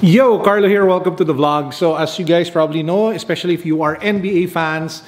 Yo, Carlo here. Welcome to the vlog. So as you guys probably know, especially if you are NBA fans,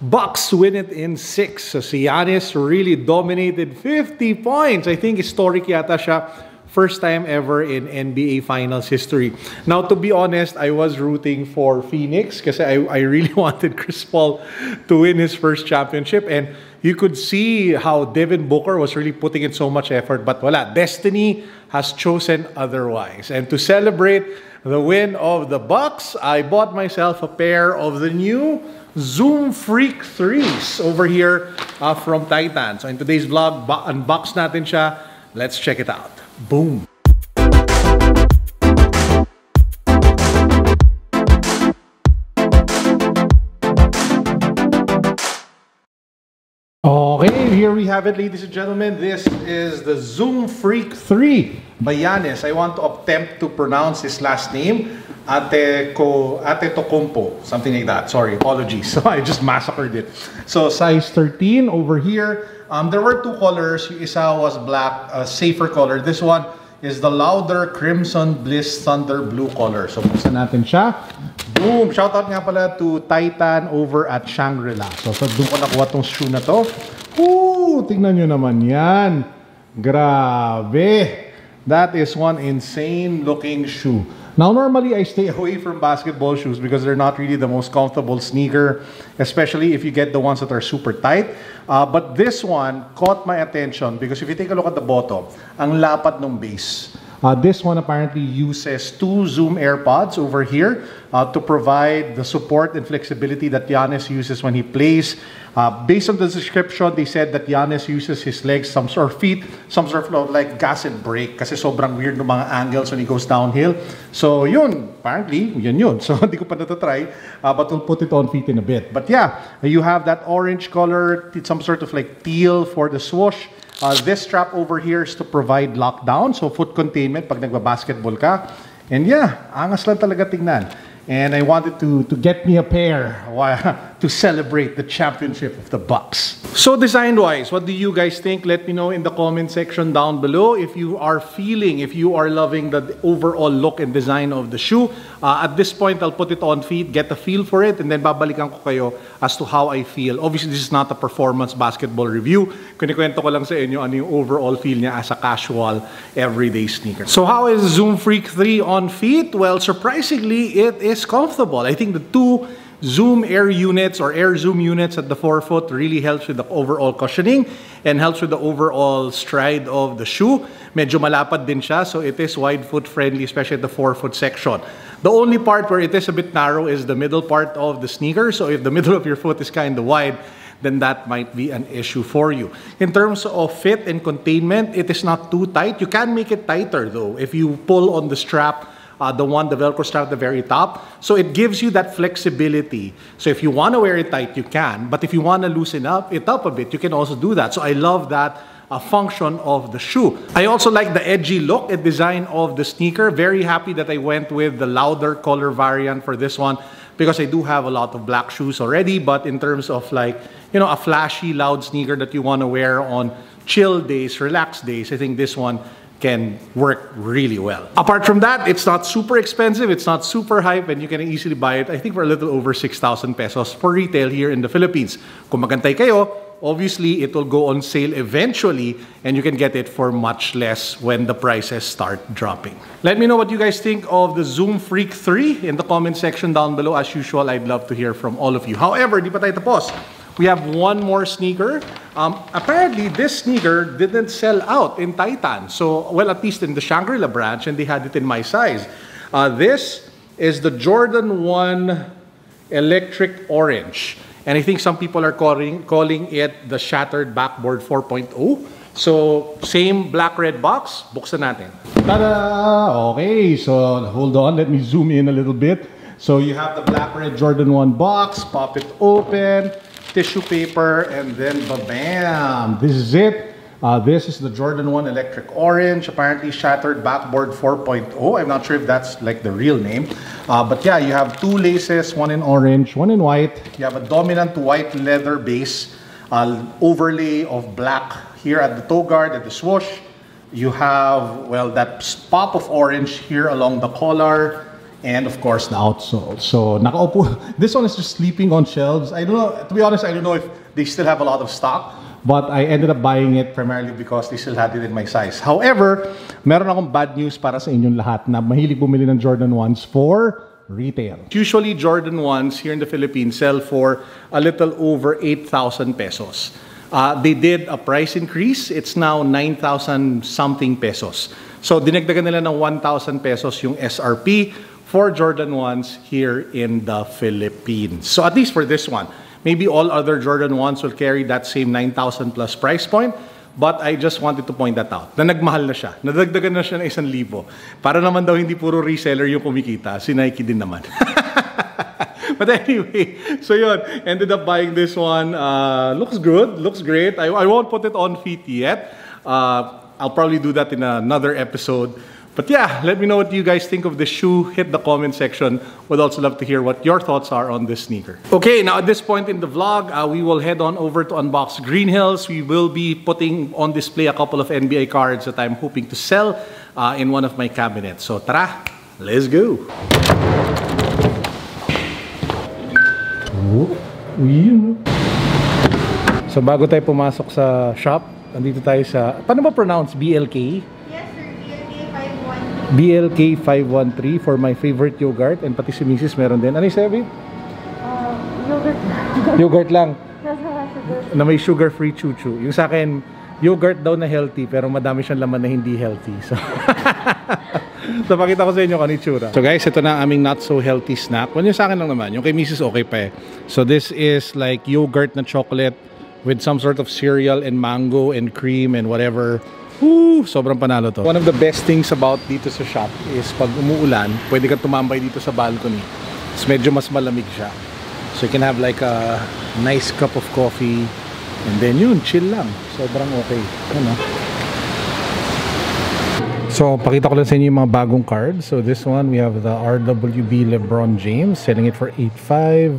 Bucks win it in 6. So si Giannis really dominated 50 points. I think historic yata siya. First time ever in NBA Finals history. Now, to be honest, I was rooting for Phoenix kasi I really wanted Chris Paul to win his first championship. And you could see how Devin Booker was really putting in so much effort. But wala, destiny has chosen otherwise. And to celebrate the win of the Bucks, I bought myself a pair of the new Zoom Freak 3s over here from Titan. So in today's vlog, unbox natin siya. Let's check it out. Boom! Okay, here we have it, ladies and gentlemen. This is the Zoom Freak 3 by Giannis. I want to attempt to pronounce his last name. atTokyo, something like that. Sorry, apologies. So I just massacred it. So size 13 over here. There were two colors. Yung isa was black, safer color. This one is the louder Crimson Bliss Thunder Blue color. So buksan natin siya. Boom! Shoutout nga pala to Titan over at Shangri-La. So doon ko nakuha tong shoe na to. Woo! Tingnan nyo naman yan. Grabe! That is one insane looking shoe. Now, normally I stay away from basketball shoes because they're not really the most comfortable sneaker, especially if you get the ones that are super tight. But this one caught my attention because if you take a look at the bottom, ang lapad ng base. This one apparently uses two Zoom AirPods over here to provide the support and flexibility that Giannis uses when he plays. Based on the description, they said that Giannis uses his legs, some sort of feet, some sort of like gas and brake kasi sobrang weird ng mga angles when he goes downhill. So yun, apparently, yun. So hindi ko pa natatry, but we'll put it on feet in a bit. But yeah, you have that orange color, some sort of like teal for the swoosh. This strap over here is to provide lockdown, so foot containment pag nagba-basketball ka. And yeah, angas lang talaga tingnan. And I wanted to get me a pair to celebrate the championship of the Bucks. So design-wise, what do you guys think? Let me know in the comment section down below if you are loving the overall look and design of the shoe. At this point, I'll put it on feet, get a feel for it, and then babalikan ko kayo as to how I feel. Obviously, this is not a performance basketball review. Kunikwento ko lang sa inyo ano yung overall feel niya as a casual, everyday sneaker. So how is Zoom Freak 3 on feet? Well, surprisingly, it is comfortable. I think the two Zoom Air units or Air Zoom units at the forefoot really helps with the overall cushioning and helps with the overall stride of the shoe. Medyo malapad din siya, so it is wide foot friendly, especially at the forefoot section. The only part where it is a bit narrow is the middle part of the sneaker. So if the middle of your foot is kind of wide, then that might be an issue for you. In terms of fit and containment, it is not too tight. You can make it tighter though if you pull on the strap, the Velcro strap at the very top. So it gives you that flexibility. So if you want to wear it tight, you can. But if you want to loosen it up a bit, you can also do that. So I love that function of the shoe. I also like the edgy look and design of the sneaker. Very happy that I went with the louder color variant for this one because I do have a lot of black shoes already. But in terms of like, you know, a flashy, loud sneaker that you want to wear on chill days, relaxed days, I think this one can work really well. Apart from that, it's not super expensive, it's not super hype, and you can easily buy it, I think, for a little over 6,000 pesos for retail here in the Philippines. Kung magantay kayo, obviously, it will go on sale eventually, and you can get it for much less when the prices start dropping. Let me know what you guys think of the Zoom Freak 3 in the comment section down below. As usual, I'd love to hear from all of you. However, di pa tayo tapos. We have one more sneaker. Apparently, this sneaker didn't sell out in Titan. So, well, at least in the Shangri-La branch, and they had it in my size. This is the Jordan 1 Electric Orange. And I think some people are calling it the Shattered Backboard 4.0. So, same black-red box. Buksan natin. Tada! Okay, so hold on. Let me zoom in a little bit. So, you have the black-red Jordan 1 box. Pop it open. Tissue paper, and then bam! This is it. This is the Jordan 1 Electric Orange, apparently Shattered Backboard 4.0. I'm not sure if that's like the real name. But yeah, you have two laces, one in orange, one in white. You have a dominant white leather base, overlay of black here at the toe guard, at the swoosh. You have, well, that pop of orange here along the collar, and of course the outsole. So nakaupo. This one is just sleeping on shelves. I don't know, to be honest, I don't know if they still have a lot of stock, but I ended up buying it primarily because they still had it in my size. However, meron akong bad news para sa inyong lahat na mahilig bumili ng Jordan 1s for retail. Usually Jordan 1s here in the Philippines sell for a little over 8,000 pesos. They did a price increase. It's now 9,000 something pesos. So dinagdagan nila ng 1,000 pesos yung SRP for Jordan 1s here in the Philippines. So at least for this one. Maybe all other Jordan 1s will carry that same 9,000 plus price point. But I just wanted to point that out. Na nagmahal na siya. Nadagdagan na siya ng 1,000. Para naman daw hindi puro reseller yung kumikita. Si Nike din naman. But anyway, so yun, ended up buying this one. Looks good, looks great. I won't put it on feet yet. I'll probably do that in another episode. But yeah, let me know what you guys think of the shoe. Hit the comment section. Would also love to hear what your thoughts are on this sneaker. Okay, now at this point in the vlog, we will head on over to Unbox Green Hills. We will be putting on display a couple of NBA cards that I'm hoping to sell in one of my cabinets. So tara, let's go. So bago tayo pumasok sa shop, nandito tayo sa, paano ba pronounce? BLK? Yes sir, BLK 513. BLK 513 for my favorite yogurt, and pati si Mrs. meron din. Ano yung sabi? Yogurt. Yogurt lang. Sugar. Na may sugar-free chuchu. Yung sa akin, yogurt daw na healthy pero madami siyang laman na hindi healthy. So, so pakita ko sa inyo kung ano itsura. So guys, ito na ang aming not so healthy snack. Well, yung sa akin lang naman. Yung kay Mrs. okay pa eh. So this is like yogurt na chocolate with some sort of cereal and mango and cream and whatever. Woo! Sobrang panalo to. One of the best things about dito sa shop is pag umuulan, pwede ka tumambay dito sa balcony. It's medyo mas malamig siya. So you can have like a nice cup of coffee and then yun, chill lang. Sobrang okay. Ano? So, pakita ko lang sa inyo yung mga bagong cards. So, this one, we have the RWB LeBron James, selling it for 8.5.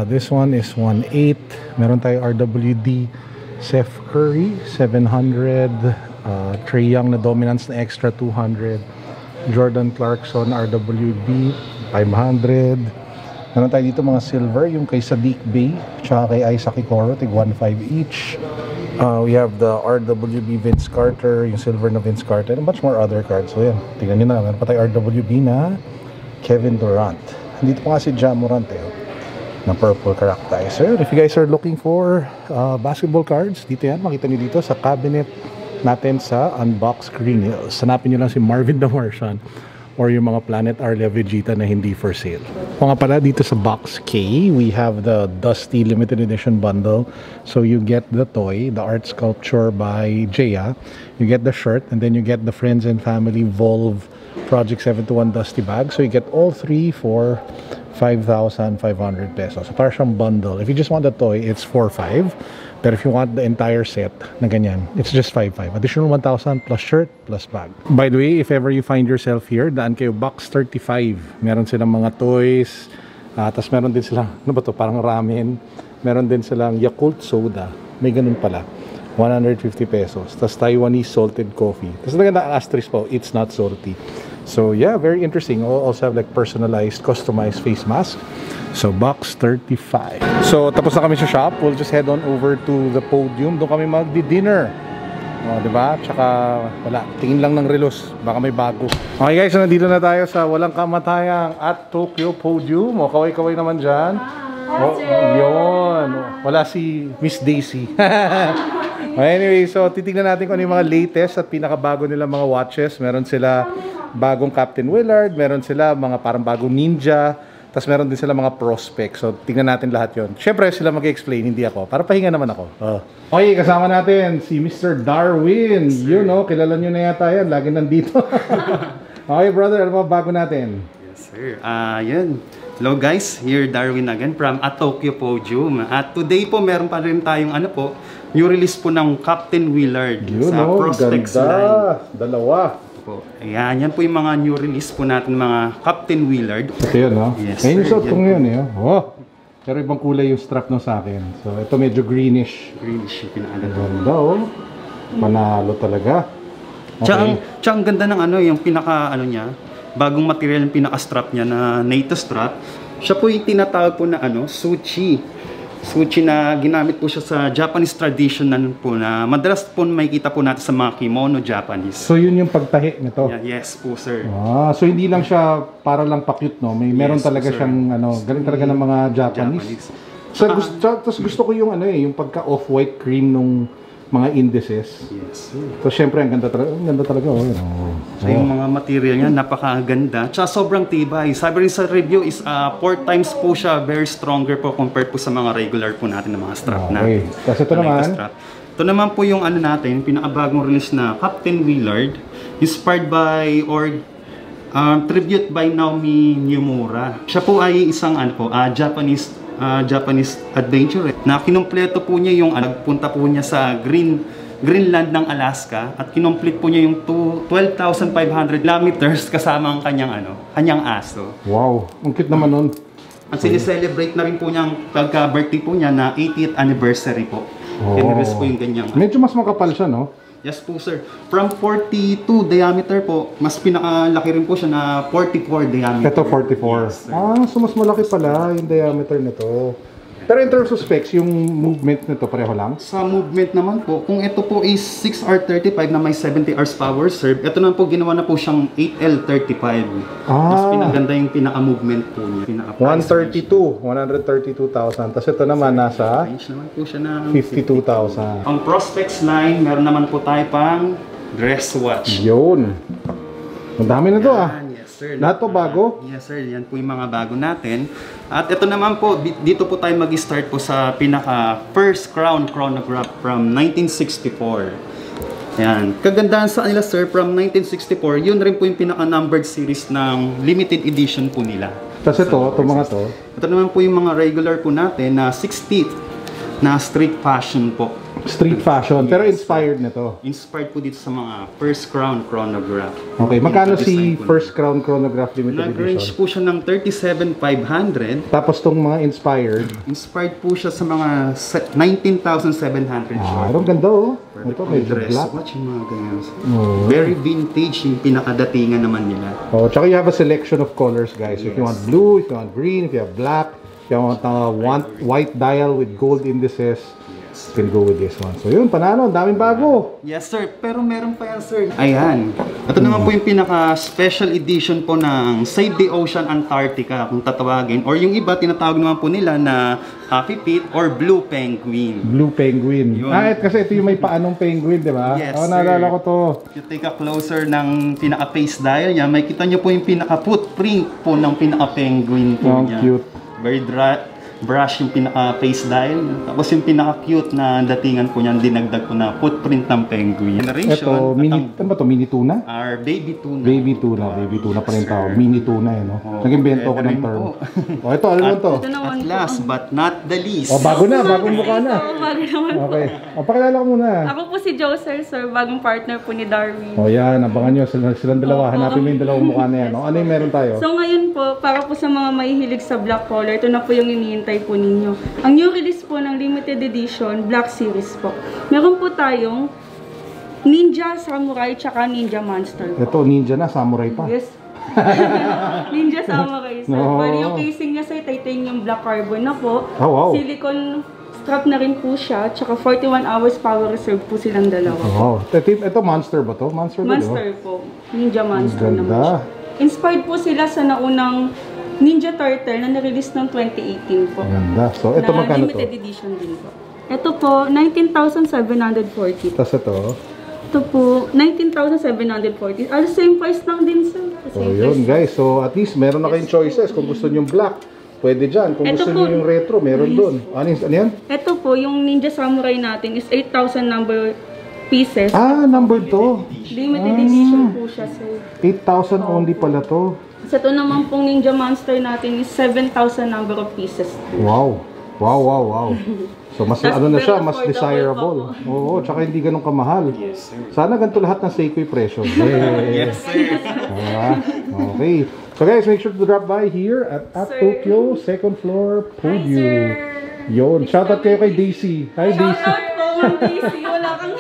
This one is 1.8. Meron tayo RWD Seth Curry, 700. Trae Young na Dominance na extra, 200. Jordan Clarkson RWB, 500. Meron tayo dito mga silver, yung kay Sadiq Bey, tsaka kay Isaac Ikoro, tig 1.5 each. We have the RWB Vince Carter, yung silver na Vince Carter, and much more other cards. So yan, tingnan nyo na, meron pa tayo RWB na Kevin Durant. Dito pa nga si Ja Morant na purple characterizer. If you guys are looking for basketball cards, dito yan, makita nyo dito sa cabinet natin sa Unbox Green Hills. Hanapin nyo lang si Marvin the Martian or yung mga Planet Arlia Vegeta na hindi for sale. O nga pala, dito sa Box K, we have the Dusty Limited Edition bundle. So you get the toy, the art sculpture by Jaya, you get the shirt, and then you get the Friends and Family Volve Project 721 Dusty bag. So you get all three for 5,500 pesos. So para siyang bundle. If you just want the toy, it's 4,500. Pero if you want the entire set na ganyan, it's just 5,500. Additional 1,000 plus shirt plus bag. By the way, if ever you find yourself here, daan kayo Box 35. Meron silang mga toys. Tapos meron din silang, ano ba to? Parang ramen. Meron din silang Yakult soda. May ganun pala. 150 pesos. Tapos Taiwanese salted coffee. Tapos naganda ang asterisk po, it's not salty. So yeah, very interesting. Also have like personalized, customized face mask. So Box 35. So tapos na kami sa shop. We'll just head on over to the podium. Doon kami magdi-dinner. O, diba? Tsaka wala. Tingin lang ng relos. Baka may bago. Okay guys, so nandito na tayo sa walang kamatayang atTokyo Podium. O, kaway-kaway naman dyan. O, yun. Wala si Miss Daisy. Anyway, so titignan natin kung ano yung mga latest at pinakabago nila mga watches. Meron sila bagong Captain Willard, meron sila mga parang bagong Ninja, tapos meron din sila mga prospects. So tignan natin lahat yon. Siyempre sila mag-explain, hindi ako. Para pahinga naman ako. Okay, kasama natin si Mr. Darwin. Yes, you know, kilala nyo na yata yan. Lagi nandito. Okay brother, ano ba bago natin? Yes sir. Yun. Hello guys, here Darwin again from atTokyo Podium. At today po meron pa rin tayong ano po, new release po ng Captain Willard sa Prospects line. Dalawa. Po. Ayan, yan po yung mga new release po natin, mga Captain Willard. Ito yun, no? Yes, ayun yung suot kong yun, eh. Oh. Pero ibang kulay yung strap no sa akin. So, ito medyo greenish. Greenish yung pinakaganda. Ganda, oh. Panalo talaga. Okay. Tsaka ang ganda ng yung pinaka niya, bagong material yung pinaka strap niya na NATO strap. Siya po yung tinatawag po na suchi. Suchi na ginamit po siya sa Japanese traditional po na madalas po makikita po natin sa mga kimono Japanese. So yun yung pagtahi nito? Yes po, sir. So hindi lang siya para lang pa-cute, no? Meron talaga sir. siyang galing talaga ng mga Japanese. So gusto ko yung yung pagka off-white cream nung mga indices. Yes. So syempre ang ganda talaga. So yung mga material niya napakaganda. Tsaka sobrang tibay. Sabi rin sa review is 4 times po siya very stronger po compared po sa mga regular po natin na mga strap natin. Kasi ito naman. Ito naman po yung natin, pinakabagong release na Captain Willard, inspired by or tribute by Naomi Nomura. Siya po ay isang Japanese adventurer na kinumpleto po niya yung nagpunta po niya sa Greenland ng Alaska at kinomplete po niya yung 12,500 kilometers kasama ang kanyang aso. Wow, ang cute naman nun. At sinicelebrate na rin po niya ang pagka-birthday po niya na 80th anniversary po. Generous po yung ganyang. Medyo mas makapal siya, no? Yes po, sir. From 42 diameter po, mas pinakalaki rin po siya na 44 diameter. Ito 44. Yes, so mas malaki pala yung diameter nito. Pero in terms of specs, yung movement nito pareho lang? Sa movement naman po, kung ito po is 6R35 na may 70 horsepower serve, ito naman po ginawa na po siyang 8L35. Mas pinaganda yung pinaka-movement po niya. 132,000. Tapos ito naman nasa range naman po siya na 52,000. Ang prospects line, meron naman po tayo pang dress watch. Yun. Ang dami na to Yes, sir. Lahat po bago? Yes, sir. Yan po yung mga bago natin. At ito naman po, dito po tayo mag-start po sa pinaka first crown chronograph from 1964. Yan. Kagandahan sa kanila, sir, from 1964, yun rin po yung pinaka-numbered series ng limited edition po nila. Tapos itong mga to? Ito naman po yung mga regular po natin na 60th na street fashion po. Street fashion, pero inspired nito. Inspired po dito sa mga first crown chronograph. Okay, magkano si first crown chronograph limited Nag-range edition? po siya ng 37,500. Tapos tong mga inspired? Inspired po siya sa mga 19,700 short. Ang ganda Ito medyo dress black. watch yung mga ganyan. Very vintage yung pinakadatingan naman nila. Tsaka you have a selection of colors, guys. If you want blue, if you want green, if you have black, if you want white dial with gold indices, you can go with this one. So yun, panalo, daming bago. Yes, sir. Pero meron pa yan, sir. Ayan. Ito naman po yung pinaka-special edition po ng Save the Ocean Antarctica, kung tatawagin. Or yung iba, tinatawag naman po nila na Happy Feet or Blue Penguin. Blue Penguin. Yun. Kasi ito yung may paanong penguin, di ba? Yes, naalala ko to. If you take a closer ng pinaka-face dial niya, may kita nyo po yung pinaka-footprint po ng pinaka-penguin po niya. Cute. Very brush yung pinaka-face dial. Tapos yung pinaka-cute na datingan po niyan, dinagdag po na footprint ng penguin. Ito, ano ba to? Mini tuna? Our baby tuna. Baby tuna. Baby tuna pa rin tawag. Mini tuna no? Nag-invento ko ng term. Ito, ano naman to? At last but not the least. Bago na, bagong mukha na. Bago naman po. Okay. Pakilala ko muna. Ako po si Joser, sir. Bagong partner po ni Darwin. Yan, abangan nyo. Silang dalawa. Hanapin mo yung dalawang mukha na yan. Ano yung meron tayo? So ngayon po, para po sa mga mahihilig sa black color, ito na po yung hinihintay po ninyo. Ang new release po ng limited edition, Black Series po. Meron po tayong Ninja, Samurai, tsaka Ninja Monster po. Ito, ninja na, samurai pa. Yes. Ninja Samurai, sir. Bali yung casing niya, sir, titanium black carbon na po. Wow. Silicone strap na rin po siya, tsaka 41 hours power reserve po silang dalawa. Wow. Ito, monster ba to? Monster Po. Ninja Monster ganda. naman siya. Inspired po sila sa naunang Ninja Turtle na na-release noong 2018 po. Ganda. So, ito magkano to? Limited edition din po. Ito po, 19,740. Tapos ito? Ito po, 19,740. Same price lang din, sir. Yun guys. So, at least meron na kayong choices. Kung gusto nyo yung black, pwede dyan. Kung gusto nyo yung retro, meron doon. Ano yan? Ito po, yung Ninja Samurai natin is 8,000 number pieces. Numbered to. Limited edition po siya, sir. 8,000 only pala to. Sa ito naman pong Ninja Monster natin is 7,000 number of pieces. Wow. So mas ano na siya, mas desirable. Oo, tsaka hindi ganun kamahal. Yes, sir. Sana ganito lahat ng Seiko presyo. Yes, sir. Okay. So guys, make sure to drop by here at atTokyo, second floor, Podium. Yun. Shoutout kayo kay Daisy. Hi, Daisy. Shoutout po, Ma'am Daisy. Wala kang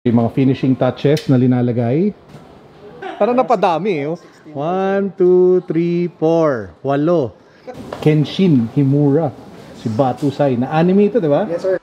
Yung mga finishing touches na linalagay. Parang napadami eh. 1, 2, 3, 4. 8. Kenshin Himura. Si Batusai. Na anime ito, di ba? Yes, sir.